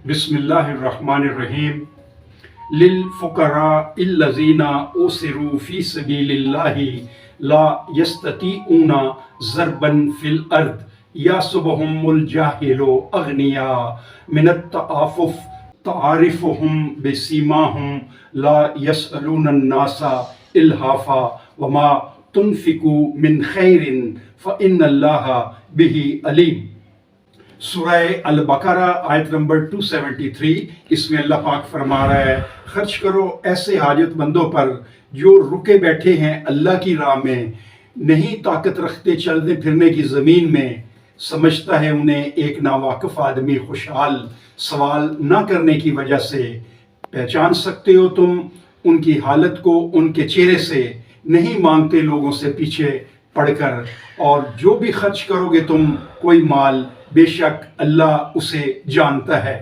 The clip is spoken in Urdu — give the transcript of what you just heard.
بسم اللہ الرحمن الرحیم للفقراء الذین اوسروا فی سبیل اللہ لا یستطیعون ضربا فی الارض یحسبهم الجاہل اغنیاء من التعفف تعرفهم بسیماہم لا یسألون الناس الحافا وما تنفقوا من خیر فإن اللہ بہ علیم۔ سورہ البقرہ آیت نمبر 273، اس میں اللہ پاک فرما رہا ہے خرچ کرو ایسے حاجت مندوں پر جو رکے بیٹھے ہیں اللہ کی راہ میں، نہیں طاقت رکھتے چلنے پھرنے کی زمین میں، سمجھتا ہے انہیں ایک ناواقف آدمی خوشحال سوال نہ کرنے کی وجہ سے۔ پہچان سکتے ہو تم ان کی حالت کو ان کے چہرے سے، نہیں مانگتے لوگوں سے پیچھے پڑھ کر، اور جو بھی خرچ کرو گے تم کوئی مال، بے شک اللہ اسے جانتا ہے۔